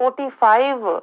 45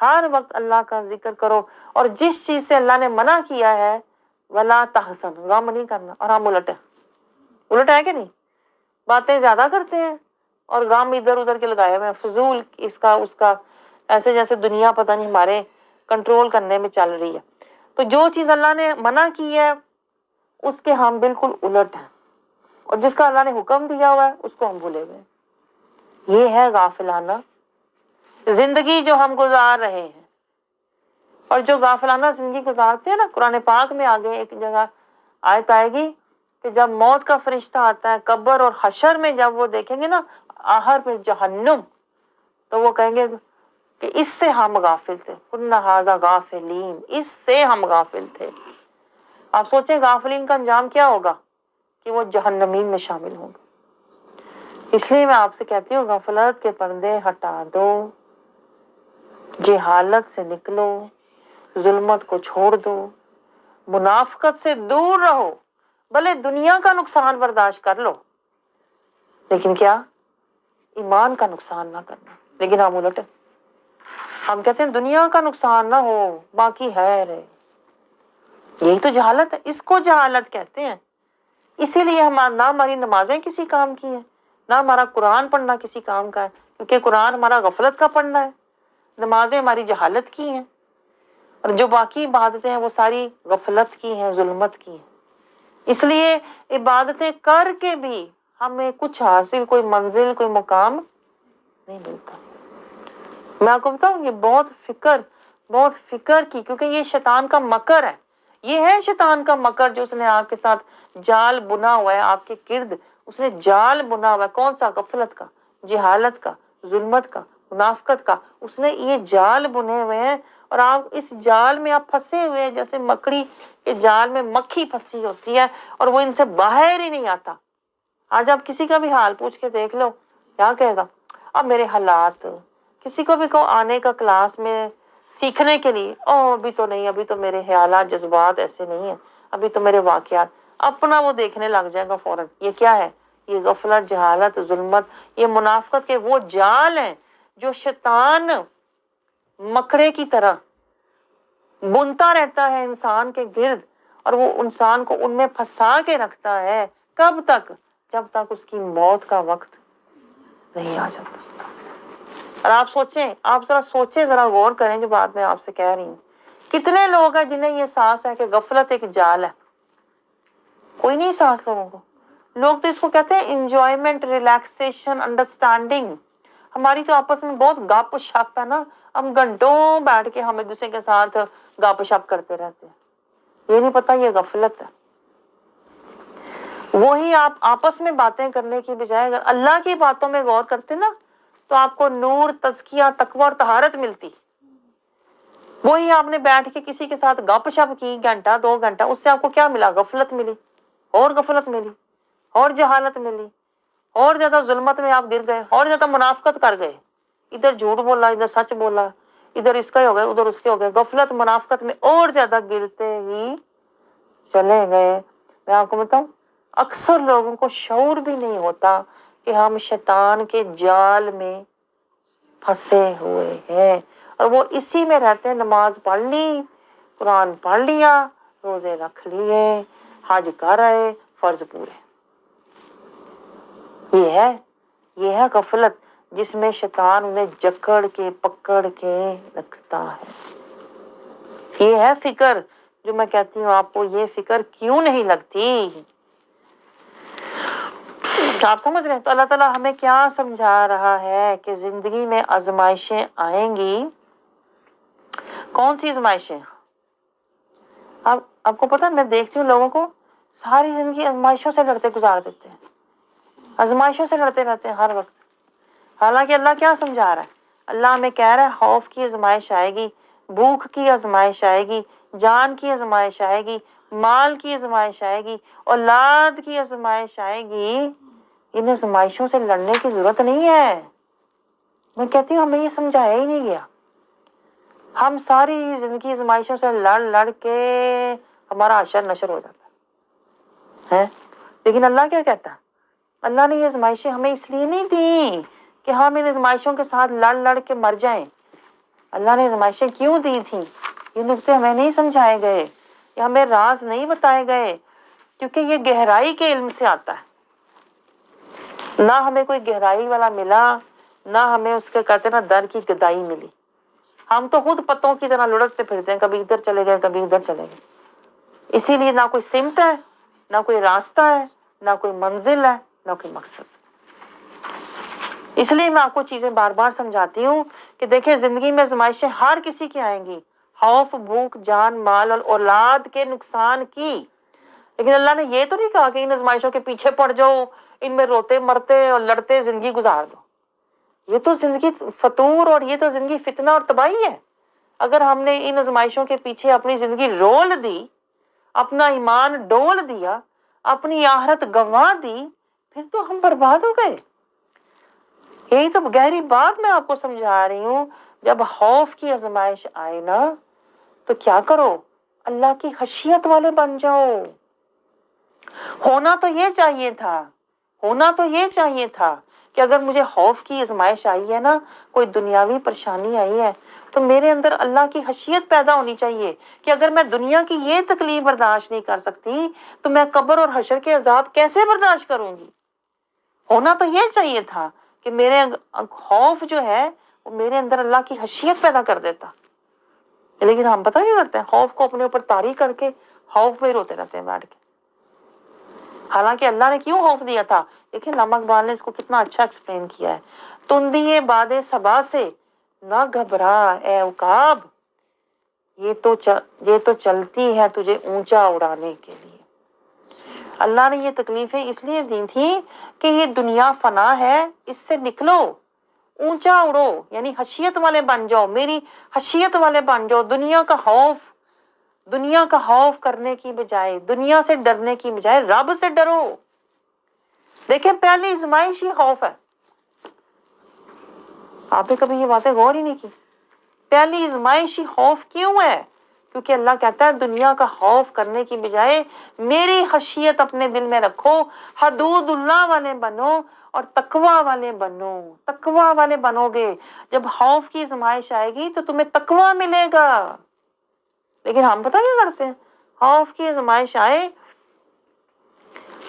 ہر وقت اللہ کا ذکر کرو، اور جس چیز سے اللہ نے منع کیا ہے ولا تحزن، غم نہیں کرنا، اور ہم الٹ ہے کہ نہیں، باتیں زیادہ کرتے ہیں اور غم ادھر ادھر کے لگائے ہوئے ہیں، فضول اس کا اس کا، ایسے جیسے دنیا پتہ نہیں ہمارے کنٹرول کرنے میں چل رہی ہے۔ تو جو چیز اللہ نے منع کی ہے اس کے ہم بالکل الٹ ہیں، اور جس کا اللہ نے حکم دیا ہوا ہے اس کو ہم بھولے ہوئے ہیں۔ یہ ہے غافلانہ زندگی جو ہم گزار رہے ہیں۔ اور جو غافلانہ زندگی گزارتے ہیں نا، قرآن پاک میں آگے ایک جگہ آیت آئے گی کہ جب موت کا فرشتہ آتا ہے قبر اور حشر میں، جب وہ دیکھیں گے نا آخر پہ جہنم، تو وہ کہیں گے کہ اس سے ہم غافل تھے، کنا ھذا غافلین، اس سے ہم غافل تھے۔ آپ سوچیں غافلین کا انجام کیا ہوگا، کہ وہ جہنمین میں شامل ہوں گے۔ اس لیے میں آپ سے کہتی ہوں غفلت کے پردے ہٹا دو، جہالت سے نکلو، ظلمت کو چھوڑ دو، منافقت سے دور رہو، بھلے دنیا کا نقصان برداشت کر لو لیکن کیا، ایمان کا نقصان نہ کرنا۔ لیکن ہم الٹ، ہم کہتے ہیں دنیا کا نقصان نہ ہو باقی ہے رہے، یہی تو جہالت ہے، اس کو جہالت کہتے ہیں۔ اسی لیے نہ ہماری نمازیں کسی کام کی ہیں، نہ ہمارا قرآن پڑھنا کسی کام کا ہے، کیونکہ قرآن ہمارا غفلت کا پڑھنا ہے، نمازیں ہماری جہالت کی ہیں، اور جو باقی عبادتیں ہیں وہ ساری غفلت کی ہیں، ظلمت کی ہیں۔ اس لیے عبادتیں کر کے بھی ہمیں کچھ حاصل، کوئی منزل، کوئی مقام نہیں ملتا۔ میں آپ کو بتاؤں یہ بہت فکر کی، کیونکہ یہ شیطان کا مکر ہے، یہ ہے شیطان کا مکر جو اس نے آپ کے ساتھ جال بنا ہوا ہے، آپ کے گرد اس نے جال بنا ہوا ہے۔ کون سا؟ غفلت کا، جہالت کا، ظلمت کا، منافقت کا، اس نے یہ جال بنے ہوئے ہیں، اور آپ اس جال میں آپ پھنسے ہوئے ہیں، جیسے مکڑی کے جال میں مکھی پھنسی ہوتی ہے اور وہ ان سے باہر ہی نہیں آتا۔ آج آپ کسی کا بھی حال پوچھ کے دیکھ لو، کیا کہے گا؟ اب میرے حالات، کسی کو بھی کو آنے کا کلاس میں سیکھنے کے لیے، ابھی تو نہیں، ابھی تو میرے خیالات جذبات ایسے نہیں ہیں، ابھی تو میرے واقعات، اپنا وہ دیکھنے لگ جائے گا فوراً۔ یہ کیا ہے؟ یہ غفلت، جہالت، ظلمت، یہ منافقت کے وہ جال ہیں جو شیطان مکڑے کی طرح بنتا رہتا ہے انسان کے گرد، اور وہ انسان کو ان میں پھنسا کے رکھتا ہے۔ کب تک؟ جب تک اس کی موت کا وقت نہیں آ جاتا۔ اور آپ سوچیں، آپ ذرا سوچیں، ذرا غور کریں جو بات میں آپ سے کہہ رہی ہوں۔ کتنے لوگ ہیں جنہیں یہ احساس ہے کہ غفلت ایک جال ہے؟ کوئی نہیں احساس لوگوں کو۔ لوگ تو اس کو کہتے ہیں انجوائمنٹ، ریلیکسیشن، انڈرسٹینڈنگ۔ ہماری تو آپس میں بہت گپ شپ ہے نا، ہم گھنٹوں بیٹھ کے ہم ایک دوسرے کے ساتھ گپ شپ کرتے رہتے ہیں، یہ نہیں پتا یہ غفلت ہے۔ وہی آپ آپس میں باتیں کرنے کی بجائے اگر اللہ کی باتوں میں غور کرتے نا تو آپ کو نور، تزکیہ، تقوی اور طہارت ملتی۔ وہی آپ نے بیٹھ کے کسی کے ساتھ گپ شپ کی گھنٹہ 2 گھنٹہ، اس سے آپ کو کیا ملا؟ غفلت ملی، اور غفلت ملی، اور جہالت ملی، اور زیادہ ظلمت میں آپ گر گئے، اور زیادہ منافقت کر گئے، ادھر جھوٹ بولا، ادھر سچ بولا، ادھر اس کا ہی ہو گیا، ادھر اس کے ہو گئے، غفلت منافقت میں اور زیادہ گرتے ہی چلے گئے۔ میں آپ کو بتاؤں اکثر لوگوں کو شعور بھی نہیں ہوتا کہ ہم شیطان کے جال میں پھنسے ہوئے ہیں، اور وہ اسی میں رہتے ہیں۔ نماز پڑھ لی، قرآن پڑھ لیا، روزے رکھ لیے، حج کر آئے، فرض پورے۔ یہ ہے غفلت جس میں شیطان انہیں جکڑ کے پکڑ کے رکھتا ہے۔ یہ ہے فکر جو میں کہتی ہوں آپ کو، یہ فکر کیوں نہیں لگتی؟ آپ سمجھ رہے ہیں؟ تو اللہ تعالیٰ ہمیں کیا سمجھا رہا ہے کہ زندگی میں آزمائشیں آئیں گی۔ کون سی آزمائشیں؟ آپ کو پتہ، میں دیکھتی ہوں لوگوں کو ساری زندگی آزمائشوں سے لڑتے گزار دیتے ہیں، آزمائشوں سے لڑتے رہتے ہیں ہر وقت۔ حالانکہ اللہ کیا سمجھا رہا ہے؟ اللہ ہمیں کہہ رہا ہے خوف کی آزمائش آئے گی، بھوک کی آزمائش آئے گی، جان کی آزمائش آئے گی، مال کی آزمائش آئے گی، اولاد کی آزمائش آئے گی۔ ان آزمائشوں سے لڑنے کی ضرورت نہیں ہے۔ میں کہتی ہوں ہمیں یہ سمجھایا ہی نہیں گیا۔ ہم ساری زندگی آزمائشوں سے لڑ کے ہمارا حشر نشر ہو جاتا ہے۔ لیکن اللہ کیا کہتا ہے؟ اللہ نے یہ آزمائشیں ہمیں اس لیے نہیں دیں کہ ہم ان آزمائشوں کے ساتھ لڑ کے مر جائیں۔ اللہ نے آزمائشیں کیوں دی تھیں، یہ نکتے ہمیں نہیں سمجھائے گئے، یہ ہمیں راز نہیں بتائے گئے، کیونکہ یہ گہرائی کے علم سے آتا ہے۔ نہ ہمیں کوئی گہرائی والا ملا، نہ ہمیں اس کے کہتے نا در کی گدائی ملی۔ ہم تو خود پتوں کی طرح لڑکتے پھرتے ہیں، کبھی ادھر چلے گئے کبھی ادھر چلے گئے، اسی لیے نہ کوئی سمت ہے، نہ کوئی راستہ ہے، نہ کوئی منزل ہے، نہ کوئی مقصد۔ اس لیے میں آپ کو چیزیں بار بار سمجھاتی ہوں کہ دیکھیں زندگی میں آزمائشیں ہر کسی کی آئیں گی، خوف، بھوک، جان، مال اور اولاد کے نقصان کی، لیکن اللہ نے یہ تو نہیں کہا کہ ان آزمائشوں کے پیچھے پڑ جاؤ، ان میں روتے مرتے اور لڑتے زندگی گزار دو۔ یہ تو زندگی فطور اور یہ تو زندگی فتنہ اور تباہی ہے۔ اگر ہم نے ان آزمائشوں کے پیچھے اپنی زندگی رول دی، اپنا ایمان ڈول دیا، اپنی آخرت گنوا دی، پھر تو ہم برباد ہو گئے۔ یہی تو گہری بات میں آپ کو سمجھا رہی ہوں۔ جب خوف کی آزمائش آئے نا تو کیا کرو، اللہ کی خشیت والے بن جاؤ۔ ہونا تو یہ چاہیے تھا، ہونا تو یہ چاہیے تھا کہ اگر مجھے خوف کی آزمائش آئی ہے نا، کوئی دنیاوی پریشانی آئی ہے، تو میرے اندر اللہ کی خشیت پیدا ہونی چاہیے کہ اگر میں دنیا کی یہ تکلیف برداشت نہیں کر سکتی تو میں قبر اور حشر کے عذاب کیسے برداشت کروں گی۔ ہونا تو یہ چاہیے تھا کہ میرے خوف جو ہے وہ میرے اندر اللہ کی خشیت پیدا کر دیتا، لیکن ہم پتہ کیا کرتے ہیں، خوف کو اپنے اوپر طاری کر کے خوف میں روتے رہتے ہیں بیٹھ کے۔ حالانکہ اللہ نے کیوں خوف دیا تھا، دیکھیں علامہ اقبال نے اس کو کتنا اچھا ایکسپلین کیا ہے۔ تندیے باد صبا سے نہ گھبرا اے عقاب، یہ تو چلتی ہے تجھے اونچا اڑانے کے لیے۔ اللہ نے یہ تکلیفیں اس لیے دی تھیں کہ یہ دنیا فنا ہے، اس سے نکلو، اونچا اڑو، یعنی خشیت والے بن جاؤ، میری خشیت والے بن جاؤ۔ دنیا کا خوف کرنے کی بجائے، دنیا سے ڈرنے کی بجائے رب سے ڈرو۔ دیکھیں پہلی آزمائش ہی خوف ہے۔ آپ نے کبھی یہ باتیں غور ہی نہیں کی؟ پہلی آزمائش ہی خوف کیوں ہے؟ کیونکہ اللہ کہتا ہے دنیا کا خوف کرنے کی بجائے میری خشیت اپنے دل میں رکھو، حدود اللہ والے بنو اور تقوی والے بنو۔ تقوی والے بنو گے، جب خوف کی آزمائش آئے گی تو تمہیں تقوی ملے گا۔ لیکن ہم پتہ کیا کرتے ہیں، خوف کی آزمائش آئے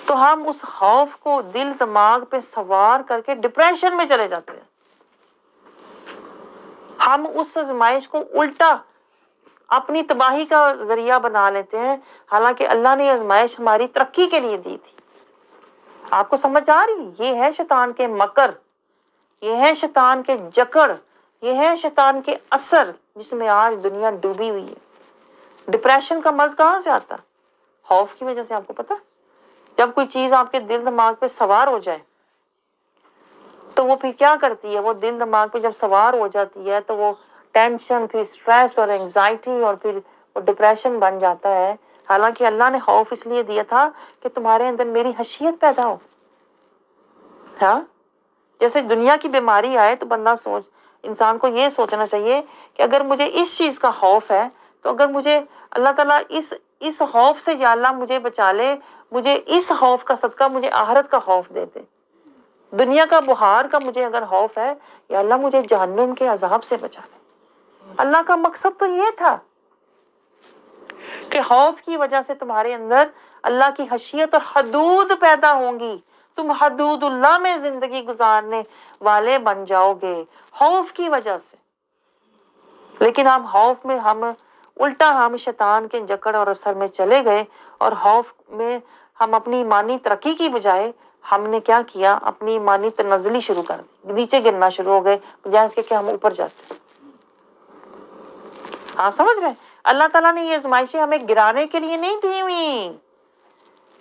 تو ہم اس خوف کو دل دماغ پہ سوار کر کے ڈپریشن میں چلے جاتے ہیں۔ ہم اس آزمائش کو الٹا اپنی تباہی کا ذریعہ بنا لیتے ہیں، حالانکہ اللہ نے یہ آزمائش ہماری ترقی کے لیے دی تھی۔ آپ کو سمجھ آ رہی؟ یہ ہے شیطان کے مکر، یہ ہے شیطان کے جکڑ، یہ ہے شیطان کے اثر جس میں آج دنیا ڈوبی ہوئی ہے۔ ڈپریشن کا مرض کہاں سے آتا؟ خوف کی وجہ سے۔ آپ کو پتا جب کوئی چیز آپ کے دل دماغ پہ سوار ہو جائے تو وہ پھر کیا کرتی ہے، وہ دل دماغ پہ جب سوار ہو جاتی ہے تو وہ ٹینشن، پھر اسٹریس اور انگزائٹی اور پھر وہ ڈپریشن بن جاتا ہے۔ حالانکہ اللہ نے خوف اس لیے دیا تھا کہ تمہارے اندر میری خشیت پیدا ہو۔ ہاں، جیسے دنیا کی بیماری آئے تو بندہ انسان کو یہ سوچنا چاہیے کہ اگر مجھے اس چیز کا خوف ہے تو اگر مجھے اللہ تعالیٰ اس خوف سے یا اللہ مجھے بچا لے، مجھے اس خوف کا صدقہ مجھے آخرت کا خوف دے دے۔ دنیا کا بحار کا مجھے اگر خوف ہے، یا اللہ مجھے جہنم کے عذاب سے بچا لے۔ اللہ کا مقصد تو یہ تھا کہ خوف کی وجہ سے تمہارے اندر اللہ کی خشیت اور حدود پیدا ہوں گی، تم حدود اللہ میں زندگی گزارنے والے بن جاؤ گے خوف کی وجہ سے۔ لیکن ہم خوف میں ہم شیطان کے جکڑ اور اثر میں چلے گئے، اور خوف میں ہم اپنی ایمانی ترقی کی بجائے ہم نے کیا کیا، اپنی ایمانی تنزلی شروع کر دی، نیچے گرنا شروع ہو گئے بجائے اس کے کہ ہم اوپر جاتے۔ آپ سمجھ رہے ہیں؟ اللہ تعالیٰ نے یہ آزمائشیں ہمیں گرانے کے لیے نہیں دی ہوئی،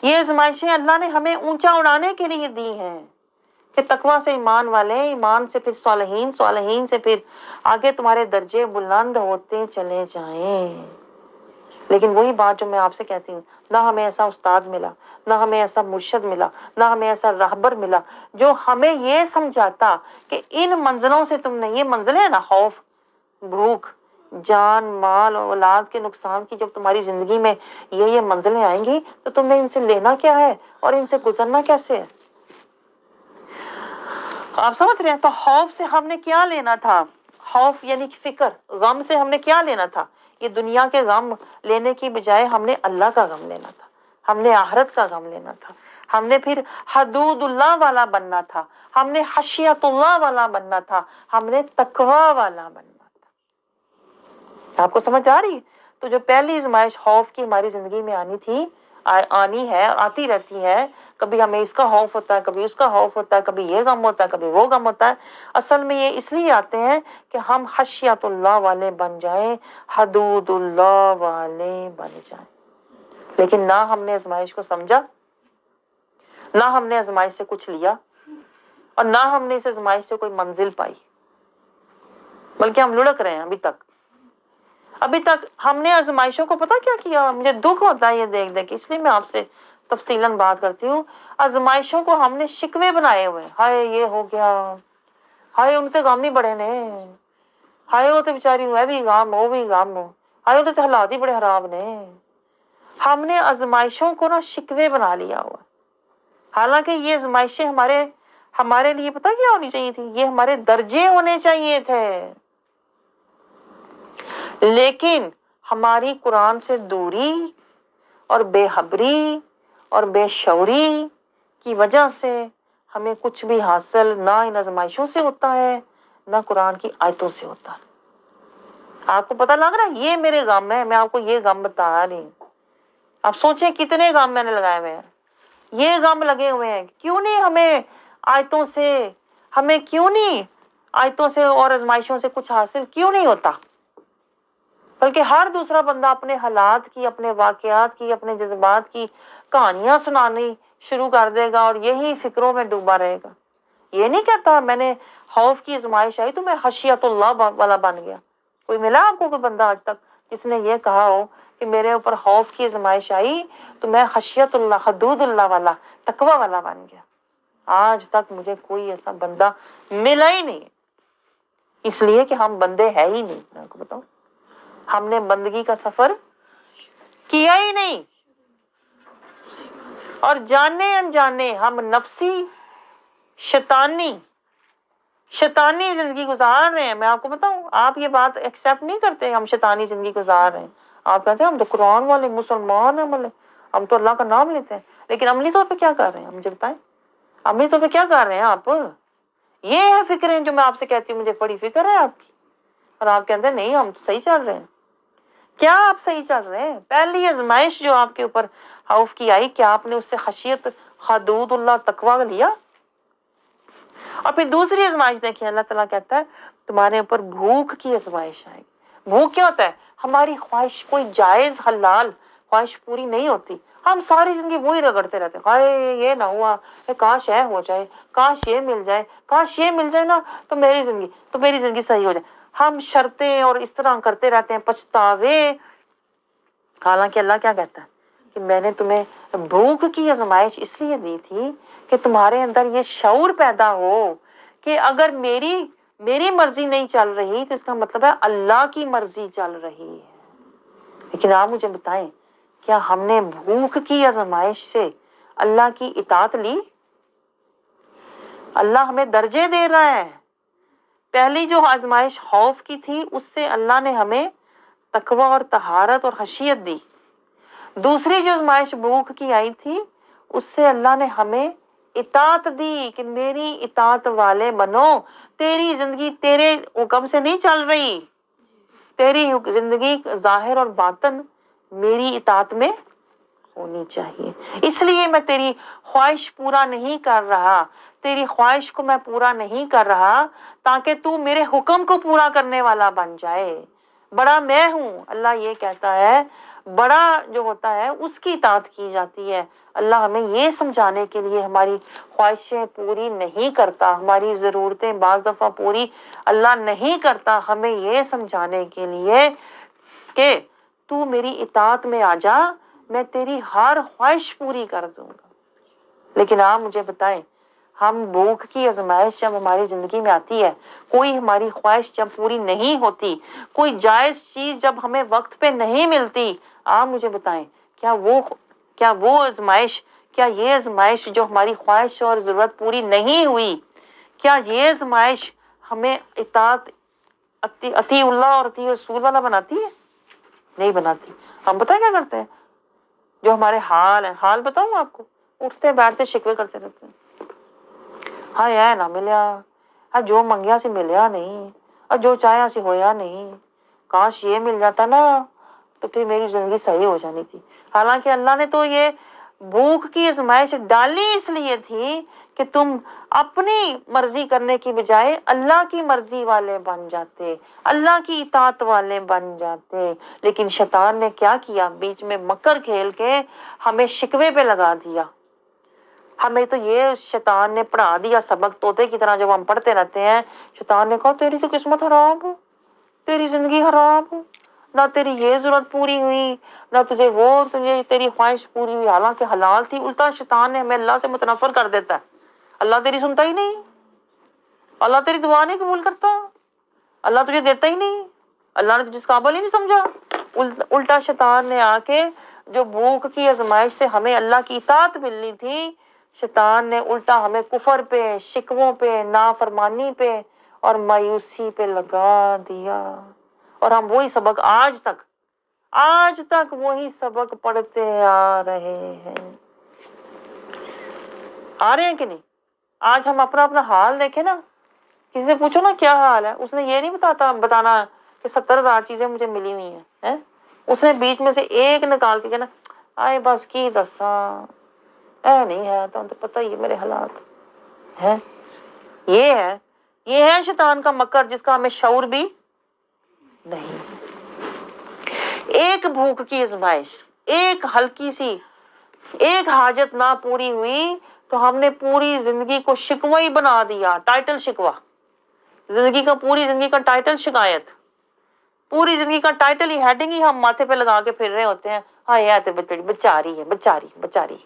یہ آزمائشیں اللہ نے ہمیں اونچا اڑانے کے لیے دی ہیں کہ تقوی سے ایمان والے، ایمان سے پھر صالحین، صالحین سے پھر آگے تمہارے درجے بلند ہوتے چلے جائیں۔ لیکن وہی بات جو میں آپ سے کہتی ہوں، نہ ہمیں ایسا استاد ملا، نہ ہمیں ایسا مرشد ملا، نہ ہمیں ایسا راہبر ملا جو ہمیں یہ سمجھاتا کہ ان منزلوں سے تم نے، یہ منزلیں ہیں نا، خوف، بھوک، جان، مال اور اولاد کے نقصان کی، جب تمہاری زندگی میں یہ منزلیں آئیں گی تو تم نے ان سے لینا کیا ہے اور ان سے گزرنا کیسے ہے۔ آپ سمجھ رہے ہیں؟ تو خوف سے ہم نے کیا لینا تھا؟ خوف یعنی کہ فکر، غم سے ہم نے کیا لینا تھا؟ یہ دنیا کے غم لینے کی بجائے ہم نے اللہ کا غم لینا تھا، ہم نے آخرت کا غم لینا تھا، ہم نے پھر حدود اللہ والا بننا تھا، ہم نے خشیت اللہ والا بننا تھا، ہم نے تقوی والا بننا تھا۔ آپ کو سمجھ آ رہی؟ تو جو پہلی آزمائش خوف کی ہماری زندگی میں آنی تھی، آنی ہے، آتی رہتی ہے، کبھی ہمیں اس کا خوف ہوتا ہے، کبھی اس کا خوف ہوتا ہے، کبھی یہ غم ہوتا ہے، کبھی وہ غم ہوتا ہے، اصل میں یہ اس لیے آتے ہیں کہ ہم خشیت اللہ والے بن جائیں، حدود اللہ والے بن جائیں۔ لیکن نہ ہم نے آزمائش کو سمجھا، نہ ہم نے آزمائش سے کچھ لیا، اور نہ ہم نے اس آزمائش سے کوئی منزل پائی، بلکہ ہم لڑک رہے ہیں ابھی تک ہم نے آزمائشوں کو پتہ کیا کیا؟ مجھے دکھ ہوتا ہے یہ دیکھ دیکھ، اس لیے میں آپ سے تفصیلاً بات کرتی ہوں۔ آزمائشوں کو ہم نے شکوے بنائے ہوئے، ہائے یہ ہو گیا، ہائے ان تے غم ہی بڑے نے، ہائے وہ تے بیچاری وہ بھی غم، وہ بھی غم، ہائے وہ تے حالات ہی بڑے خراب نے۔ ہم نے آزمائشوں کو نا شکوے بنا لیا ہوا، حالانکہ یہ آزمائشیں ہمارے لیے پتہ کیا ہونی چاہیے تھی؟ یہ ہمارے درجے ہونے چاہیے تھے، لیکن ہماری قرآن سے دوری اور بے خبری اور بے شعوری کی وجہ سے ہمیں کچھ بھی حاصل نہ ان آزمائشوں سے ہوتا ہے، نہ قرآن کی آیتوں سے ہوتا ہے۔ آپ کو پتہ لگ رہا ہے یہ میرے غم ہے، میں آپ کو یہ غم بتا رہی ہوں۔ آپ سوچیں کتنے غم میں نے لگائے ہوئے ہیں، یہ غم لگے ہوئے ہیں، کیوں نہیں ہمیں کیوں نہیں آیتوں سے اور آزمائشوں سے کچھ حاصل کیوں نہیں ہوتا؟ بلکہ ہر دوسرا بندہ اپنے حالات کی، اپنے واقعات کی، اپنے جذبات کی کہانیاں سنانی شروع کر دے گا اور یہی فکروں میں ڈوبا رہے گا۔ یہ نہیں کہتا میں نے خوف کی آزمائش آئی تو میں خشیت اللہ والا بن گیا۔ کوئی ملا آپ کو کوئی بندہ آج تک جس نے یہ کہا ہو کہ میرے اوپر خوف کی آزمائش آئی تو میں خشیت اللہ، حدود اللہ والا، تقوی والا بن گیا؟ آج تک مجھے کوئی ایسا بندہ ملا ہی نہیں، اس لیے کہ ہم بندے ہے ہی نہیں۔ میں آپ کو بتاؤں، ہم نے بندگی کا سفر کیا ہی نہیں، اور جانے انجانے ہم نفسی شیطانی زندگی گزار رہے ہیں۔ میں آپ کو بتاؤں، آپ یہ بات ایکسیپٹ نہیں کرتے ہم شیطانی زندگی گزار رہے ہیں، آپ کہتے ہیں ہم تو قرآن والے مسلمان ہیں، ہم تو اللہ کا نام لیتے ہیں، لیکن عملی طور پہ کیا کر رہے ہیں؟ مجھے بتائیں، عملی طور پہ کیا کر رہے ہیں آپ؟ یہ ہے فکریں جو میں آپ سے کہتی ہوں، مجھے بڑی فکر ہے آپ کی، اور آپ کہتے ہیں نہیں ہم تو صحیح چل رہے ہیں۔ کیا آپ صحیح چل رہے ہیں؟ پہلی آزمائش جو آپ کے اوپر خوف کی آئی، کیا آپ نے اس سے خشیت، حدود اللہ، تقوی لیا؟ اور پھر دوسری آزمائش دیکھیں، اللہ تعالیٰ کہتا ہے تمہارے اوپر بھوک کی آزمائش آئے گی۔ بھوک کیا ہوتا ہے؟ ہماری خواہش، کوئی جائز حلال خواہش پوری نہیں ہوتی، ہم ساری زندگی وہی رگڑتے رہتے ہیں، ہائے یہ نہ ہوا، کاش یہ ہو جائے، کاش یہ مل جائے، کاش یہ مل جائے نا تو میری زندگی صحیح ہو جائے۔ ہم شرطیں اور اس طرح کرتے رہتے ہیں، پچھتاوے۔ حالانکہ اللہ کیا کہتا ہے کہ میں نے تمہیں بھوک کی آزمائش اس لیے دی تھی کہ تمہارے اندر یہ شعور پیدا ہو کہ اگر میری مرضی نہیں چل رہی تو اس کا مطلب ہے اللہ کی مرضی چل رہی ہے۔ لیکن آپ مجھے بتائیں، کیا ہم نے بھوک کی آزمائش سے اللہ کی اطاعت لی؟ اللہ ہمیں درجے دے رہا ہے۔ پہلی جو آزمائش خوف کی تھی اس سے اللہ نے ہمیں تقوی اور طہارت اور خشیت دی۔ دوسری جو آزمائش بھوک کی آئی تھی اس سے اللہ نے ہمیں اطاعت دی کہ میری اطاعت والے بنو، تیری زندگی تیرے حکم سے نہیں چل رہی، تیری زندگی ظاہر اور باطن میری اطاعت میں ہونی چاہیے، اس لیے میں تیری خواہش پورا نہیں کر رہا، تیری خواہش کو میں پورا نہیں کر رہا تاکہ تو میرے حکم کو پورا کرنے والا بن جائے۔ بڑا میں ہوں، اللہ یہ کہتا ہے، بڑا جو ہوتا ہے اس کی اطاعت کی جاتی ہے۔ اللہ ہمیں یہ سمجھانے کے لیے ہماری خواہشیں پوری نہیں کرتا، ہماری ضرورتیں بعض دفعہ پوری اللہ نہیں کرتا، ہمیں یہ سمجھانے کے لیے کہ تو میری اطاعت میں آ جا، میں تیری ہر خواہش پوری کر دوں گا۔ لیکن آپ مجھے بتائیں، ہم بھوک کی آزمائش جب ہماری زندگی میں آتی ہے، کوئی ہماری خواہش جب پوری نہیں ہوتی، کوئی جائز چیز جب ہمیں وقت پہ نہیں ملتی، آپ مجھے بتائیں کیا وہ آزمائش، کیا یہ آزمائش جو ہماری خواہش اور ضرورت پوری نہیں ہوئی، کیا یہ آزمائش ہمیں اطاعت اتی اللہ اور اتی رسول والا بناتی ہے؟ نہیں بناتی. ہم پتہ کیا کرتے ہیں؟ جو ہمارے حال ہیں، حال بتاؤں آپ کو، اٹھتے بیٹھتے شکوے کرتے رہتے ہیں. ہاں یہ نہ ملیا، ہاں جو منگیا سے ملیا نہیں، اور جو چاہیا سے ہویا نہیں، کاش یہ مل جاتا نا تو پھر میری زندگی صحیح ہو جانی تھی. حالانکہ اللہ نے تو یہ بھوک کی آزمائش ڈالی اس لیے تھی کہ تم اپنی مرضی کرنے کی بجائے اللہ کی مرضی والے بن جاتے، اللہ کی اطاعت والے بن جاتے. لیکن شیطان نے کیا کیا؟ بیچ میں مکر کھیل کے ہمیں شکوے پہ لگا دیا. ہمیں تو یہ شیطان نے پڑھا دیا سبق، طوطے کی طرح جب ہم پڑھتے رہتے ہیں، شیطان نے کہا تیری تو قسمت خراب ہو، تیری زندگی خراب ہو، نہ تیری یہ ضرورت پوری ہوئی، نہ تجھے تیری خواہش پوری ہوئی، حالانکہ حلال تھی. الٹا شیطان نے ہمیں اللہ سے متنفر کر دیتا ہے. اللہ تیری سنتا ہی نہیں، اللہ تیری دعا نہیں قبول کرتا، اللہ تجھے دیتا ہی نہیں، اللہ نے تجھے اس قابل ہی نہیں سمجھا. الٹا شیطان نے آ کے جو بھوک کی آزمائش سے ہمیں اللہ کی اطاعت ملنی تھی، شیطان نے الٹا ہمیں کفر پہ، شکووں پہ، نافرمانی پہ اور مایوسی پہ لگا دیا. اور ہم وہی سبق آج تک وہی سبق پڑھتے آ رہے ہیں. آ رہے ہیں کہ نہیں؟ آج ہم اپنا حال دیکھیں نا، کسی سے پوچھو نا کیا حال ہے، اس نے یہ نہیں بتانا کہ 70,000 چیزیں مجھے ملی ہوئی ہیں. اس نے بیچ میں سے ایک نکال کے کہنا آئے بس کی دساں اے نہیں ہے تو پتہ ہی ہے میرے حالات ہے. یہ ہے شیطان کا مکر جس کا ہمیں شعور بھی نہیں. ایک بھوک کی آزمائش، ایک ہلکی سی، ایک حاجت نہ پوری ہوئی تو ہم نے پوری زندگی کو شکوہ ہی بنا دیا. ٹائٹل شکوہ، پوری زندگی کا ٹائٹل شکایت، پوری زندگی کا ٹائٹل ہی، ہیڈنگ ہی ہم ماتھے پہ لگا کے پھر رہے ہوتے ہیں. ہاں یہ تو بیچاری.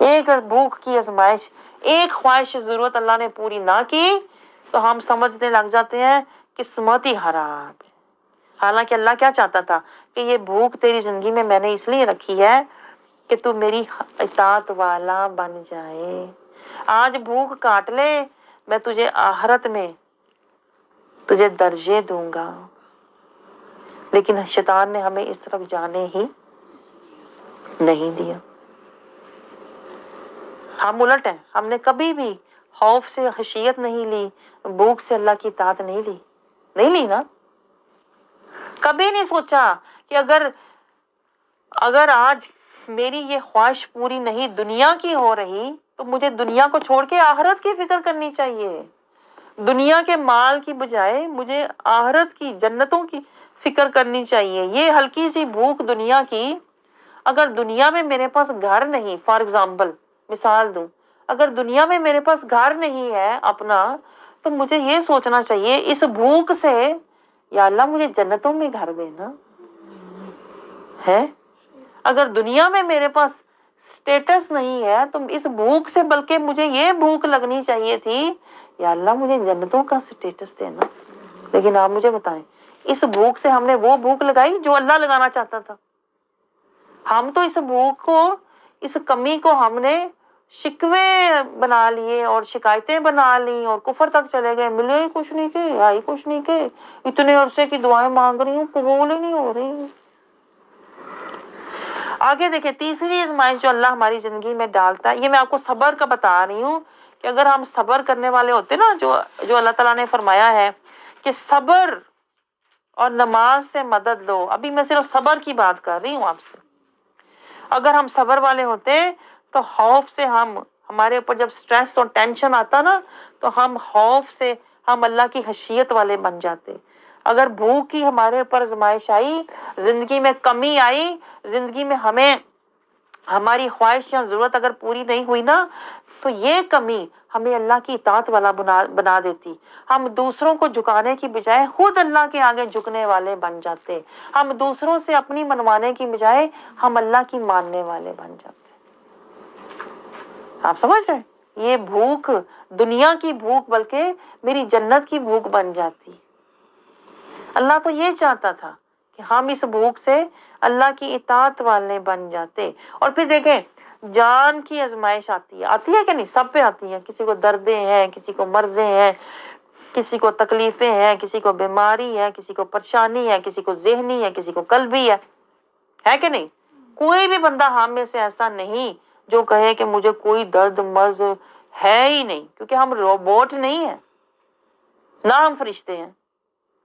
ایک بھوک کی آزمائش، ایک خواہش ضرورت اللہ نے پوری نہ کی تو ہم سمجھنے لگ جاتے ہیں قسمت ہی خراب. حالانکہ اللہ کیا چاہتا تھا کہ یہ بھوک تیری زندگی میں نے اس لیے رکھی ہے کہ تو میری اطاعت والا بن جائے. آج بھوک کاٹ لے، میں تجھے آخرت میں تجھے درجے دوں گا. لیکن شیطان نے ہمیں اس طرف جانے ہی نہیں دیا. ہم الٹ ہیں، ہم نے کبھی بھی خوف سے خشیت نہیں لی، بھوک سے اللہ کی اطاعت نہیں لی نا. کبھی نہیں سوچا کہ اگر آج میری یہ خواہش پوری نہیں دنیا کی ہو رہی تو مجھے دنیا کو چھوڑ کے آخرت کی فکر کرنی چاہیے. دنیا کے مال کی بجائے مجھے آخرت کی، جنتوں کی فکر کرنی چاہیے. یہ ہلکی سی بھوک دنیا کی، اگر دنیا میں میرے پاس گھر نہیں، فار ایگزامپل مثال دوں، اگر دنیا میں میرے پاس گھر نہیں ہے اپنا تو مجھے یہ سوچنا چاہیے اس بھوک سے یا اللہ مجھے جنتوں میں گھر دینا ہے. اگر دنیا میں میرے پاس سٹیٹس نہیں ہے تو اس بھوک سے بلکہ مجھے یہ بھوک لگنی چاہیے تھی یا اللہ مجھے جنتوں کا سٹیٹس دینا. لیکن آپ مجھے بتائیں اس بھوک سے ہم نے وہ بھوک لگائی جو اللہ لگانا چاہتا تھا. ہم تو اس بھوک کو، اس کمی کو ہم نے شکوے بنا لیے اور شکایتیں بنا لی اور کفر تک چلے گئے. ملے ہی کچھ نہیں کہ، آئی کچھ نہیں کہ، اتنے عرصے کی دعائیں مانگ رہی ہوں قبول ہی نہیں ہو رہی. آگے دیکھیں تیسری آزمائش جو اللہ ہماری زندگی میں ڈالتا ہے، یہ میں آپ کو صبر کا بتا رہی ہوں کہ اگر ہم صبر کرنے والے ہوتے نا، جو اللہ تعالیٰ نے فرمایا ہے کہ صبر اور نماز سے مدد لو. ابھی میں صرف صبر کی بات کر رہی ہوں آپ سے. اگر ہم صبر والے ہوتے تو خوف سے ہمارے اوپر جب سٹریس اور ٹینشن آتا نا تو ہم خوف سے ہم اللہ کی خشیت والے بن جاتے. اگر بھوک کی ہمارے اوپر آزمائش آئی، زندگی میں کمی آئی، زندگی میں ہماری خواہش یا ضرورت اگر پوری نہیں ہوئی نا تو یہ کمی ہمیں اللہ کی اطاعت والا بنا دیتی. ہم دوسروں کو جھکانے کی بجائے خود اللہ کے آگے جھکنے والے بن جاتے. ہم دوسروں سے اپنی منوانے کی بجائے ہم اللہ کی ماننے والے بن جاتے. آپ سمجھ رہے ہیں؟ یہ بھوک دنیا کی بھوک بلکہ میری جنت کی بھوک بن جاتی. اللہ تو یہ چاہتا تھا کہ ہم اس بھوک سے اللہ کی اطاعت والے بن جاتے. اور پھر دیکھیں جان کی آزمائش آتی ہے کہ نہیں؟ سب پہ آتی ہے. کسی کو دردیں ہیں، کسی کو مرضیں ہیں، کسی کو تکلیفیں ہیں، کسی کو بیماری ہے، کسی کو پریشانی ہے، کسی کو ذہنی ہے، کسی کو قلبی ہے کہ نہیں؟ کوئی بھی بندہ ہم میں سے ایسا نہیں جو کہے کہ مجھے کوئی درد مرض ہے ہی نہیں، کیونکہ ہم روبوٹ نہیں ہیں، نہ ہم فرشتے ہیں،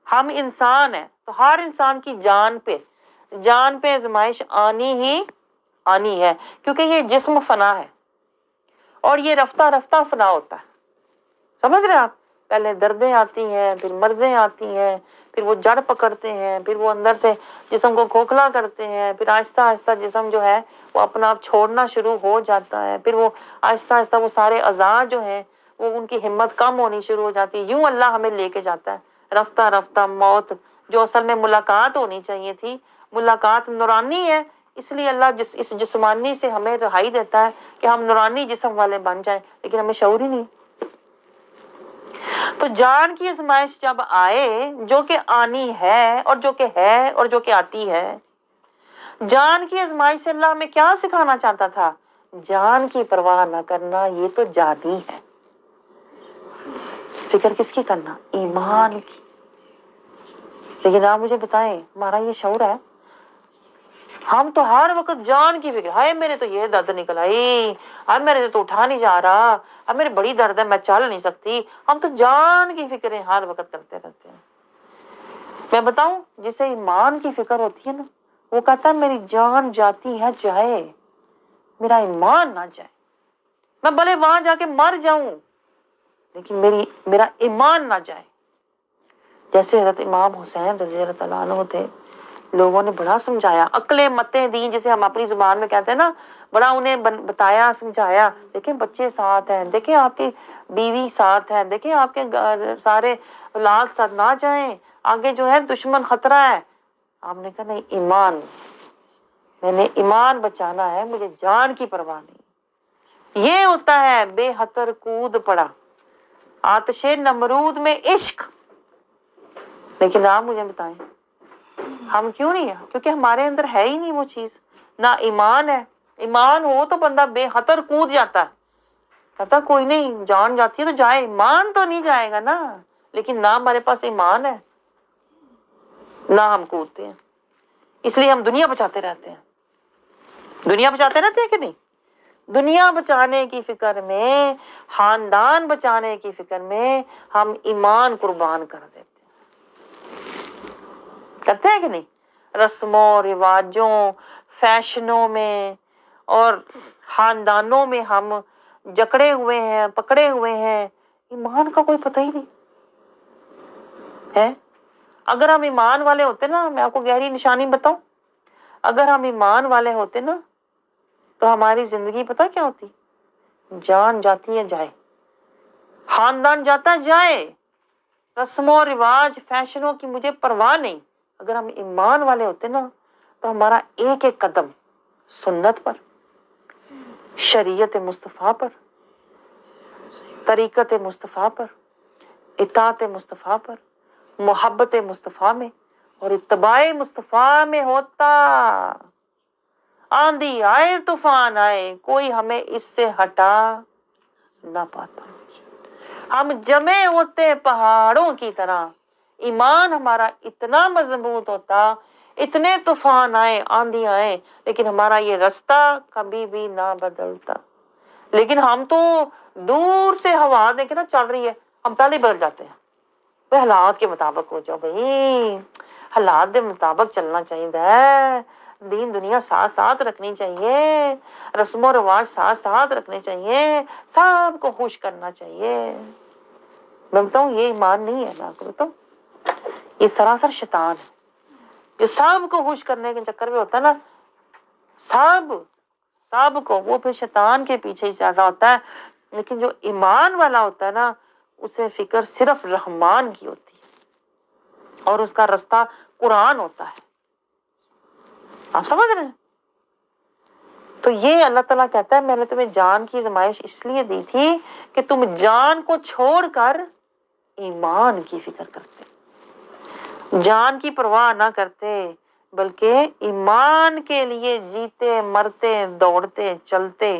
ہم انسان ہیں۔ تو ہر انسان کی جان پہ آزمائش آنی ہے، کیونکہ یہ جسم فنا ہے اور یہ رفتہ رفتہ فنا ہوتا ہے۔ سمجھ رہے ہیں آپ؟ پہلے دردیں آتی ہیں، پھر مرضیں آتی ہیں، پھر وہ جڑ پکڑتے ہیں، پھر وہ اندر سے جسم کو کھوکھلا کرتے ہیں، پھر آہستہ آہستہ جسم جو ہے وہ اپنا آپ چھوڑنا شروع ہو جاتا ہے، پھر وہ آہستہ آہستہ وہ سارے اعضاء جو ہیں وہ ان کی ہمت کم ہونی شروع ہو جاتی ہے۔ یوں اللہ ہمیں لے کے جاتا ہے رفتہ رفتہ موت، جو اصل میں ملاقات ہونی چاہیے تھی، ملاقات نورانی ہے، اس لیے اللہ اس جسمانی سے ہمیں رہائی دیتا ہے کہ ہم نورانی جسم والے بن جائیں، لیکن ہمیں شعور ہی نہیں۔ تو جان کی آزمائش جب آئے، جو کہ آنی ہے اور جو کہ ہے اور جو کہ آتی ہے، جان کی آزمائش سے اللہ ہمیں کیا سکھانا چاہتا تھا؟ جان کی پرواہ نہ کرنا، یہ تو جانی ہے۔ فکر کس کی کرنا؟ ایمان کی۔ لیکن آپ مجھے بتائیں، ہمارا یہ شعور ہے؟ ہم تو ہر وقت جان کی فکر، ہائے میرے تو یہ درد نکل آئی، اب میرے تو اٹھا نہیں جا رہا، اب میرے بڑی درد ہے، میں چل نہیں سکتی۔ ہم تو جان کی فکریں ہر وقت کرتے رہتے ہیں۔ میں بتاؤں، جسے ایمان کی فکر ہوتی ہے نا، وہ کہتا ہے میری جان جاتی ہے جائے، میرا ایمان نہ جائے، میں بھلے وہاں جا کے مر جاؤں لیکن میرا ایمان نہ جائے۔ جیسے حضرت امام حسین رضی اللہ تعالیٰ عنہ تھے، لوگوں نے بڑا سمجھایا، عقلیں متیں دیں، جسے ہم اپنی زبان میں کہتے ہیں نا، بڑا انہیں بتایا، سمجھایا۔ دیکھیں بچے ساتھ ہیں، دیکھیں آپ کی بیوی ساتھ ہے، دیکھیں آپ کے سارے اولاد ساتھ، نہ جائیں، آگے جو ہے دشمن خطرہ ہے۔ آپ نے کہا نہیں، ایمان، میں نے ایمان بچانا ہے، مجھے جان کی پرواہ نہیں۔ یہ ہوتا ہے بے خطر کود پڑا آتش نمرود میں عشق۔ لیکن آپ مجھے بتائیں، ہم کیوں نہیں ہیں؟ کیونکہ ہمارے اندر ہے ہی نہیں وہ چیز، نہ ایمان ہے۔ ایمان ہو تو بندہ بے خطر کود جاتا ہے، کہتا کوئی نہیں، جان جاتی ہے تو جائے، ایمان تو نہیں جائے گا نا۔ لیکن نہ ہمارے پاس ایمان ہے، نہ ہم کودتے ہیں، اس لیے ہم دنیا بچاتے رہتے ہیں۔ دنیا بچاتے رہتے ہیں کہ نہیں؟ دنیا بچانے کی فکر میں، خاندان بچانے کی فکر میں ہم ایمان قربان کر دیتے ہیں۔ کرتے ہیں کہ نہیں؟ رسموں رواجوں، فیشنوں میں اور خاندانوں میں ہم جکڑے ہوئے ہیں، پکڑے ہوئے ہیں، ایمان کا کوئی پتہ ہی نہیں ہے۔ اگر ہم ایمان والے ہوتے نا، میں آپ کو گہری نشانی بتاؤں، اگر ہم ایمان والے ہوتے نا تو ہماری زندگی پتہ کیا ہوتی؟ جان جاتی ہے جائے، خاندان جاتا ہے جائے، رسموں رواج فیشنوں کی مجھے پرواہ نہیں۔ اگر ہم ایمان والے ہوتے نا تو ہمارا ایک ایک قدم سنت پر، شریعت مصطفیٰ پر، طریقت مصطفیٰ پر، اطاعت مصطفیٰ پر، محبت مصطفیٰ میں اور اتباع مصطفیٰ میں ہوتا۔ آندھی آئے طوفان آئے، کوئی ہمیں اس سے ہٹا نہ پاتا۔ ہم جمے ہوتے پہاڑوں کی طرح، ایمان ہمارا اتنا مضبوط ہوتا، اتنے طوفان آئے، آندھی آئے، لیکن ہمارا یہ رستہ کبھی بھی نہ بدلتا۔ لیکن ہم تو دور سے ہوا دیکھے نا چل رہی ہے، ہم پہلے بدل جاتے ہیں، بھائی حالات کے مطابق ہو جاؤ، بھائی حالات کے مطابق چلنا چاہیے، دین دنیا ساتھ ساتھ رکھنی چاہیے، رسم و رواج ساتھ ساتھ رکھنے چاہیے، سب کو خوش کرنا چاہیے۔ میں بتاؤں یہ ایمان نہیں ہے، میں آپ کو بتاؤں یہ سراسر شیطان ہے، جو سب کو خوش کرنے کے چکر میں ہوتا ہے نا، سب کو، وہ پھر شیطان کے پیچھے ہی چل رہا ہوتا ہے۔ لیکن جو ایمان والا ہوتا ہے نا، اسے فکر صرف رحمان کی ہوتی ہے اور اس کا رستہ قرآن ہوتا ہے۔ آپ سمجھ رہے ہیں؟ تو یہ اللہ تعالیٰ کہتا ہے میں نے تمہیں جان کی آزمائش اس لیے دی تھی کہ تم جان کو چھوڑ کر ایمان کی فکر کرتے، جان کی پرواہ نہ کرتے، بلکہ ایمان کے لیے جیتے مرتے دوڑتے چلتے،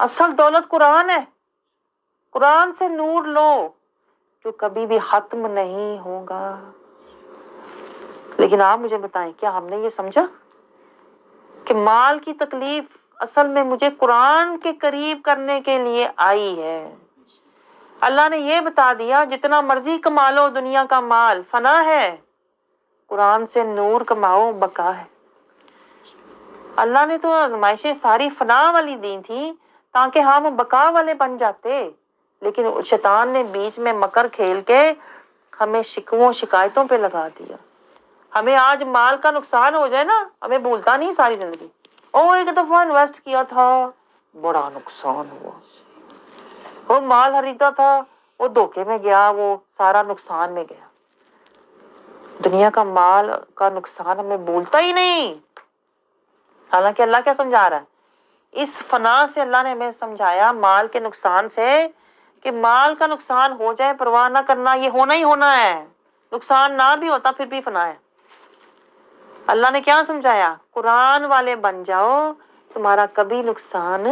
اصل دولت قرآن ہے. قرآن سے نور لو جو کبھی بھی ختم نہیں ہوگا. لیکن آپ مجھے بتائیں کیا ہم نے یہ سمجھا کہ مال کی تکلیف اصل میں مجھے قرآن کے قریب کرنے کے لیے آئی ہے. اللہ نے یہ بتا دیا جتنا مرضی کما لو دنیا کا مال فنا ہے, قرآن سے نور کماؤ بقا ہے. اللہ نے تو آزمائشیں ساری فنا والی دی تھی تاکہ ہم بقا والے بن جاتے, لیکن شیطان نے بیچ میں مکر کھیل کے ہمیں شکووں شکایتوں پہ لگا دیا. ہمیں آج مال کا نقصان ہو جائے نا, ہمیں بھولتا نہیں ساری زندگی. ایک دفعہ انویسٹ کیا تھا بڑا نقصان ہوا, وہ مال خریدا تھا وہ دھوکے میں گیا, وہ سارا نقصان میں گیا. دنیا کا مال کا نقصان ہمیں بھولتا ہی نہیں. حالانکہ اللہ کیا سمجھا رہا ہے اس فنا سے؟ اللہ نے ہمیں سمجھایا مال کے نقصان سے کہ مال کا نقصان ہو جائے پرواہ نہ کرنا, یہ ہونا ہی ہونا ہے. نقصان نہ بھی ہوتا پھر بھی فنا ہے. اللہ نے کیا سمجھایا؟ قرآن والے بن جاؤ, تمہارا کبھی نقصان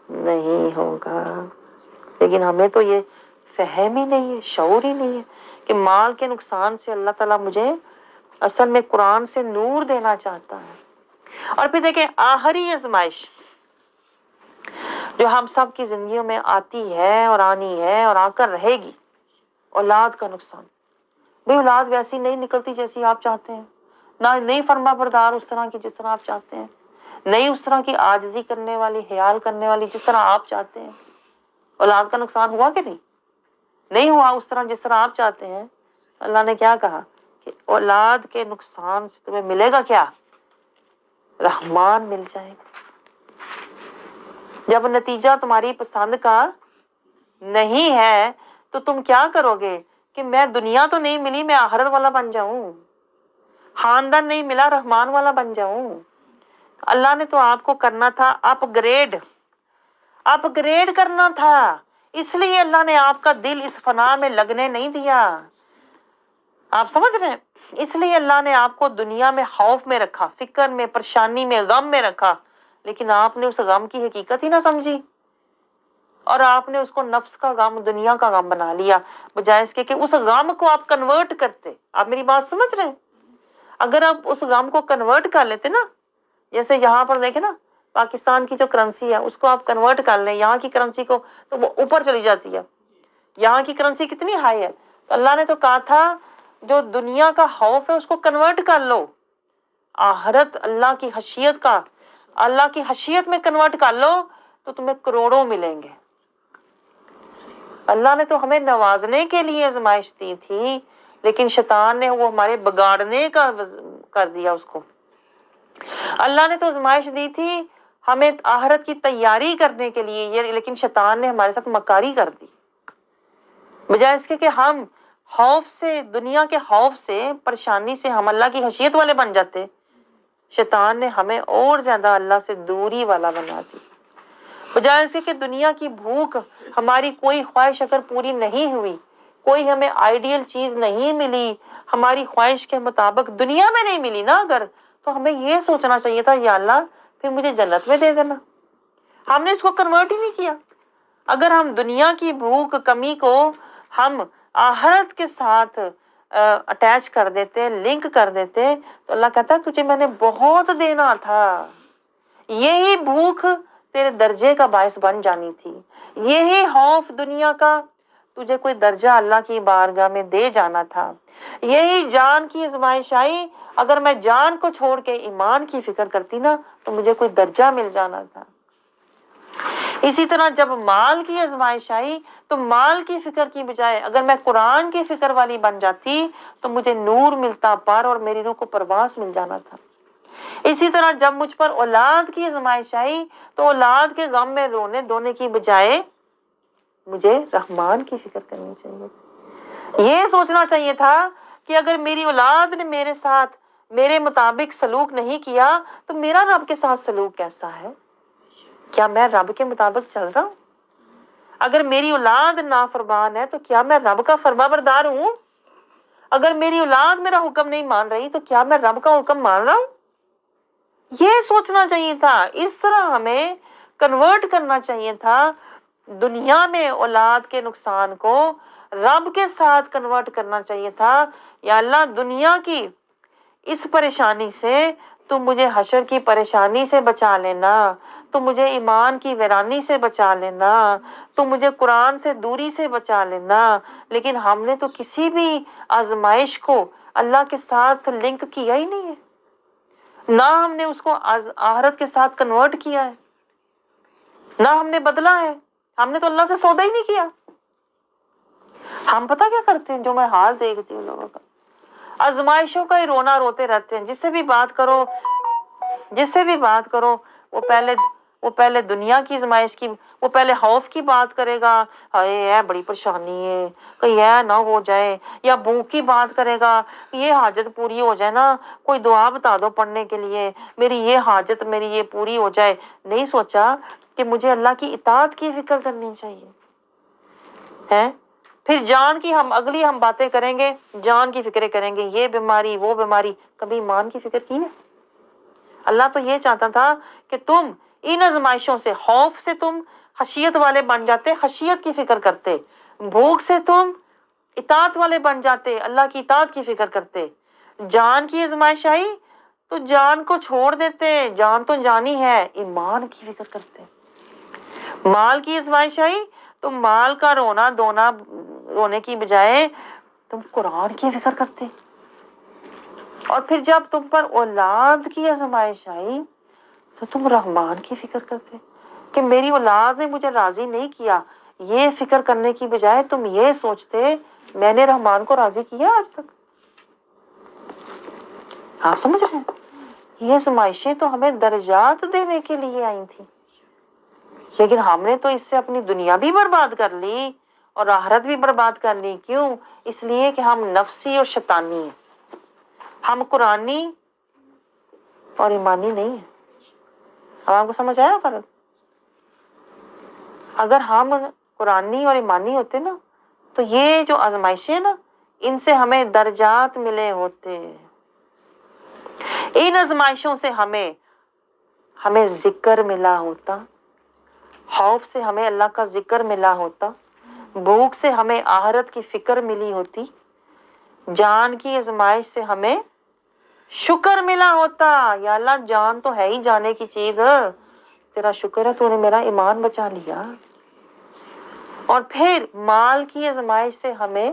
نہیں ہوگا. لیکن ہمیں تو یہ فہم ہی نہیں ہے, شعور ہی نہیں ہے کہ مال کے نقصان سے اللہ تعالیٰ مجھے اصل میں قرآن سے نور دینا چاہتا ہے. اور پھر دیکھیں آخری آزمائش جو ہم سب کی زندگیوں میں آتی ہے اور آنی ہے اور آ کر رہے گی, اولاد کا نقصان. بھئی اولاد ویسی نہیں نکلتی جیسی آپ چاہتے ہیں, نہیں فرما بردار اس طرح کی جس طرح آپ چاہتے ہیں, نہیں اس طرح کی عاجزی کرنے والی, حیال کرنے والی جس طرح آپ چاہتے ہیں. اولاد کا نقصان ہوا کہ نہیں ہوا اس طرح جس طرح آپ چاہتے ہیں. اللہ نے کیا کہا کہ اولاد کے نقصان سے تمہیں ملے گا کیا؟ رحمان مل جائے گا. جب نتیجہ تمہاری پسند کا نہیں ہے تو تم کیا کرو گے کہ میں دنیا تو نہیں ملی, میں آخرت والا بن جاؤں. خاندان نہیں ملا, رحمان والا بن جاؤں. اللہ نے تو آپ کو کرنا تھا اپ گریڈ کرنا تھا, اس لیے اللہ نے آپ کا دل اس فنا میں لگنے نہیں دیا. آپ سمجھ رہے ہیں؟ اس لیے اللہ نے آپ کو دنیا میں خوف میں رکھا, فکر میں, پریشانی میں, غم میں رکھا. لیکن آپ نے اس غم کی حقیقت ہی نہ سمجھی اور آپ نے اس کو نفس کا غم, دنیا کا غم بنا لیا, بجائے اس کے کہ اس غم کو آپ کنورٹ کرتے. آپ میری بات سمجھ رہے ہیں؟ اگر آپ اس غم کو کنورٹ کر لیتے نا, جیسے یہاں پر دیکھیں نا پاکستان کی جو کرنسی ہے اس کو آپ کنورٹ کر لیں یہاں کی کرنسی کو, تو وہ اوپر چلی جاتی ہے. یہاں کی کرنسی کتنی ہائی ہے. تو اللہ نے تو کہا تھا جو دنیا کا خوف ہے اس کو کنورٹ کر لو آخرت, اللہ کی خشیت کا, اللہ کی خشیت میں کنورٹ کر لو تو تمہیں کروڑوں ملیں گے. اللہ نے تو ہمیں نوازنے کے لیے آزمائش دی تھی, لیکن شیطان نے وہ ہمارے بگاڑنے کا کر دیا اس کو. اللہ نے تو آزمائش دی تھی ہمیں آخرت کی تیاری کرنے کے لیے, لیکن شیطان نے ہمارے ساتھ مکاری کر دی. بجائے اس کے کہ ہم خوف سے, دنیا کے خوف سے, پریشانی سے ہم اللہ کی خشیت والے بن جاتے, شیطان نے ہمیں اور زیادہ اللہ سے دوری والا بنا دی. بجائے اس کے کہ دنیا کی بھوک, ہماری کوئی خواہش اگر پوری نہیں ہوئی, کوئی ہمیں آئیڈیل چیز نہیں ملی, ہماری خواہش کے مطابق دنیا میں نہیں ملی نا اگر, تو ہمیں یہ سوچنا چاہیے تھا یا اللہ پھر مجھے جنت میں دے دینا. ہم نے اس کو کنورٹ ہی نہیں کیا. اگر ہم دنیا کی بھوک کمی کو ہم آخرت کے ساتھ اٹیچ کر دیتے, لنک کر دیتے, تو اللہ کہتا ہے تجھے میں نے بہت دینا تھا, یہی بھوک تیرے درجے کا باعث بن جانی تھی, یہی خوف دنیا کا تجھے کوئی درجہ اللہ کی بارگاہ میں دے جانا تھا, یہی جان کی آزمائش آئی, اگر میں جان کو چھوڑ کے ایمان کی فکر کرتی نا تو مجھے کوئی درجہ مل جانا تھا. اسی طرح جب مال کی آزمائش آئی تو مال کی فکر کی بجائے اگر میں قرآن کی فکر والی بن جاتی تو مجھے نور ملتا پر اور میری روح کو پرواز مل جانا تھا. اسی طرح جب مجھ پر اولاد کی آزمائش آئی تو اولاد کے غم میں رونے دھونے کی بجائے مجھے رحمان کی فکر کرنی چاہیے. یہ سوچنا چاہیے تھا کہ اگر میری اولاد نے میرے ساتھ میرے مطابق سلوک نہیں کیا تو میرا رب کے ساتھ سلوک کیسا ہے, کیا میں رب کے مطابق چل رہا ہوں؟ اگر میری اولاد نافرمان ہے تو کیا میں رب کا فرما بردار ہوں؟ اگر میری اولاد میرا حکم نہیں مان رہی تو کیا میں رب کا حکم مان رہا ہوں؟ یہ سوچنا چاہیے تھا. اس طرح ہمیں کنورٹ کرنا چاہیے تھا دنیا میں اولاد کے نقصان کو رب کے ساتھ کنورٹ کرنا چاہیے تھا. یا اللہ دنیا کی اس پریشانی سے تم مجھے حشر کی پریشانی سے بچا لینا, تم مجھے ایمان کی ویرانی سے بچا لینا, تم مجھے قرآن سے دوری سے بچا لینا. لیکن ہم نے تو کسی بھی آزمائش کو اللہ کے ساتھ لنک کیا ہی نہیں ہے, نہ ہم نے اس کو آخرت کے ساتھ کنورٹ کیا ہے, نہ ہم نے بدلا ہے. ہم نے تو اللہ سے سودا ہی نہیں کیا. ہم پتہ کیا کرتے ہیں, جو میں حال دیکھتی ہوں لوگوں کا, آزمائشوں کا ہی رونا روتے رہتے ہیں. جس سے بھی بات کرو وہ پہلے دنیا کی آزمائش کی, وہ پہلے خوف کی بات کرے گا, ہائے بڑی پریشانی ہے کہیں یہ نہ ہو جائے, یا بھوک کی بات کرے گا, یہ حاجت پوری ہو جائے نا, کوئی دعا بتا دو پڑھنے کے لیے, میری یہ حاجت میری یہ پوری ہو جائے. نہیں سوچا کہ مجھے اللہ کی اطاعت کی فکر کرنی چاہیے ہے. پھر جان کی ہم باتیں کریں گے, جان کی فکریں کریں گے, یہ بیماری وہ بیماری. کبھی ایمان کی فکر کی ہے؟ اللہ تو یہ چاہتا تھا کہ تم ان آزمائشوں سے, خوف سے تم خشیت والے بن جاتے, خشیت کی فکر کرتے. بھوک سے تم اطاعت والے بن جاتے, اللہ کی اطاعت کی فکر کرتے. جان کی آزمائش آئی تو جان کو چھوڑ دیتے, جان تو جانی ہے, ایمان کی فکر کرتے. مال کی آزمائش آئی تو مال کا رونے کی بجائے تم قرآن کی فکر کرتے. اور پھر جب تم پر اولاد کی آزمائش آئی تو تم رحمان کی فکر کرتے کہ میری اولاد نے مجھے راضی نہیں کیا. یہ فکر کرنے کی بجائے تم یہ سوچتے میں نے رحمان کو راضی کیا آج تک. آپ سمجھ رہے ہیں, یہ آزمائشیں تو ہمیں درجات دینے کے لیے آئی تھی, لیکن ہم نے تو اس سے اپنی دنیا بھی برباد کر لی اور آخرت بھی برباد کر لی. کیوں؟ اس لیے کہ ہم نفسی اور شیطانی ہیں, ہم قرآنی اور ایمانی نہیں ہیں. اب آپ کو سمجھ آیا فرق؟ اگر ہم قرآنی اور ایمانی ہوتے نا تو یہ جو آزمائشیں نا ان سے ہمیں درجات ملے ہوتے. ان آزمائشوں سے ہمیں ذکر ملا ہوتا, خوف سے ہمیں اللہ کا ذکر ملا ہوتا, بھوک سے ہمیں آخرت کی فکر ملی ہوتی, جان کی آزمائش سے ہمیں شکر ملا ہوتا. یا اللہ جان تو ہے ہی جانے کی چیز, تیرا شکر ہے تو نے میرا ایمان بچا لیا. اور پھر مال کی آزمائش سے ہمیں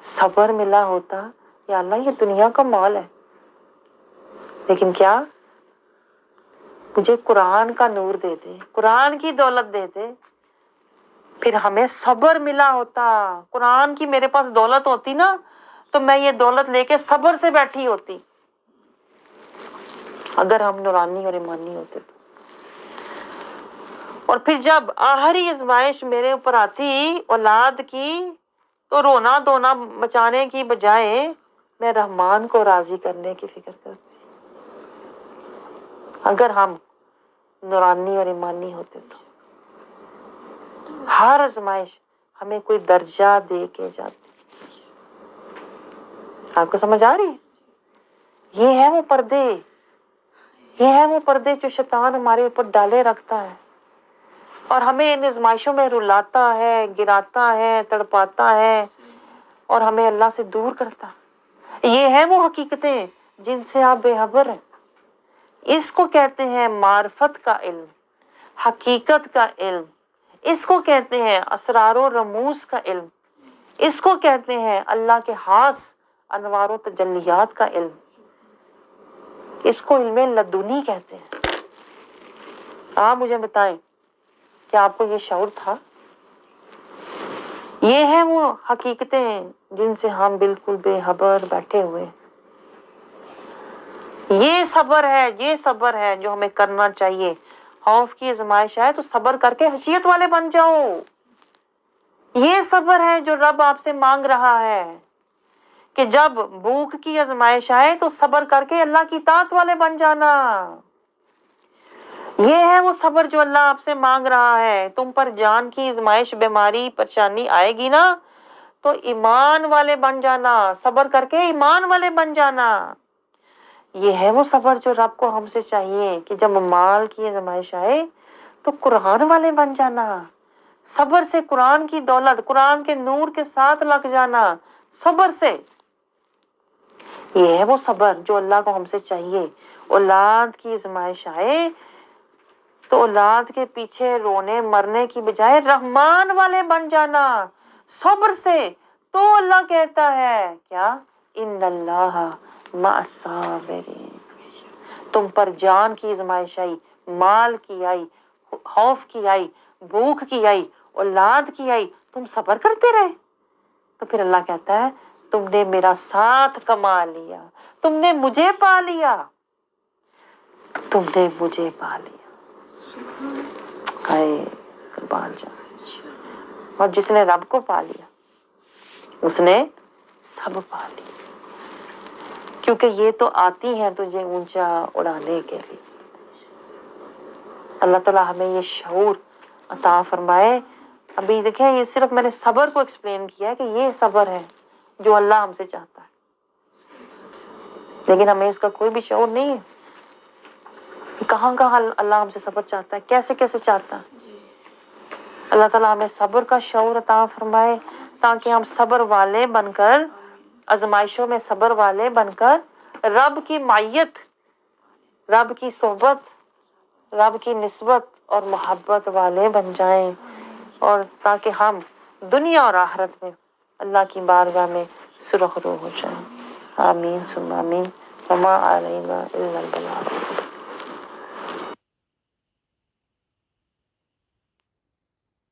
صبر ملا ہوتا. یا اللہ یہ دنیا کا مال ہے لیکن کیا مجھے قرآن کا نور دے دے, قرآن کی دولت دے دے. پھر ہمیں صبر ملا ہوتا. قرآن کی میرے پاس دولت ہوتی نا تو میں یہ دولت لے کے صبر سے بیٹھی ہوتی, اگر ہم نورانی اور ایمانی ہوتے تو. اور پھر جب آخری آزمائش میرے اوپر آتی اولاد کی تو رونا دھونا مچانے کی بجائے میں رحمان کو راضی کرنے کی فکر کرتی. اگر ہم نورانی اور ایمانی ہوتے تو ہر آزمائش ہمیں کوئی درجہ دے کے جاتی. آپ کو سمجھ آ رہی؟ یہ ہے وہ پردے جو شیطان ہمارے اوپر ڈالے رکھتا ہے اور ہمیں ان آزمائشوں میں رلاتا ہے, گراتا ہے, تڑپاتا ہے اور ہمیں اللہ سے دور کرتا. یہ ہے وہ حقیقتیں جن سے آپ بے خبر ہیں. اس کو کہتے ہیں معرفت کا علم, حقیقت کا علم. اس کو کہتے ہیں اسرار و رموز کا علم. اس کو کہتے ہیں اللہ کے خاص انوار و تجلیات کا علم. اس کو علم لدنی کہتے ہیں. آپ مجھے بتائیں کیا آپ کو یہ شعور تھا؟ یہ ہیں وہ حقیقتیں جن سے ہم بالکل بے خبر بیٹھے ہوئے. یہ صبر ہے جو ہمیں کرنا چاہیے. خوف کی آزمائش آئے تو صبر کر کے خشیت والے بن جاؤ. یہ صبر ہے جو رب آپ سے مانگ رہا ہے کہ جب بھوک کی آزمائش آئے تو صبر کر کے اللہ کی اطاعت والے بن جانا. یہ ہے وہ صبر جو اللہ آپ سے مانگ رہا ہے. تم پر جان کی آزمائش بیماری پریشانی آئے گی نا تو ایمان والے بن جانا, صبر کر کے ایمان والے بن جانا. یہ ہے وہ صبر جو رب کو ہم سے چاہیے کہ جب مال کی آزمائش آئے تو قرآن والے بن جانا، صبر سے قرآن کی دولت، قرآن کے نور کے ساتھ لگ جانا، صبر سے۔ یہ ہے وہ صبر جو اللہ کو ہم سے چاہیے۔ اولاد کی آزمائش آئے تو اولاد کے پیچھے رونے مرنے کی بجائے رحمان والے بن جانا صبر سے۔ تو اللہ کہتا ہے کیا؟ ان اللہ مع الصابرین، تم پر جان کی آزمائش آئی، مال کی آئی، خوف کی آئی، بھوک کی آئی، اولاد کی آئی، تم صبر کرتے رہے، تو پھر اللہ کہتا ہے تم نے میرا ساتھ کما لیا، تم نے مجھے پا لیا، تم نے مجھے پا لیا۔ ہائے قربان جاؤں۔ اور جس نے رب کو پا لیا اس نے سب پا لیا، کیونکہ یہ تو آتی ہیں تجھے اونچا اڑانے کے لیے۔ اللہ تعالیٰ ہمیں یہ شعور عطا فرمائے۔ ابھی دیکھیں یہ صرف میں نے صبر کو ایکسپلین کیا ہے کہ یہ صبر ہے جو اللہ ہم سے چاہتا ہے، لیکن ہمیں اس کا کوئی بھی شعور نہیں ہے۔ کہاں کہاں اللہ ہم سے صبر چاہتا ہے، کیسے کیسے چاہتا ہے۔ اللہ تعالیٰ ہمیں صبر کا شعور عطا فرمائے تاکہ ہم صبر والے بن کر، آزمائشوں میں صبر والے بن کر رب کی معیت، رب کی صحبت، رب کی نسبت اور محبت والے بن جائیں، اور تاکہ ہم دنیا اور آخرت میں اللہ کی بارگاہ میں سرخرو ہو جائیں۔ آمین ثم آمین۔ وما علینا الا البلاغ۔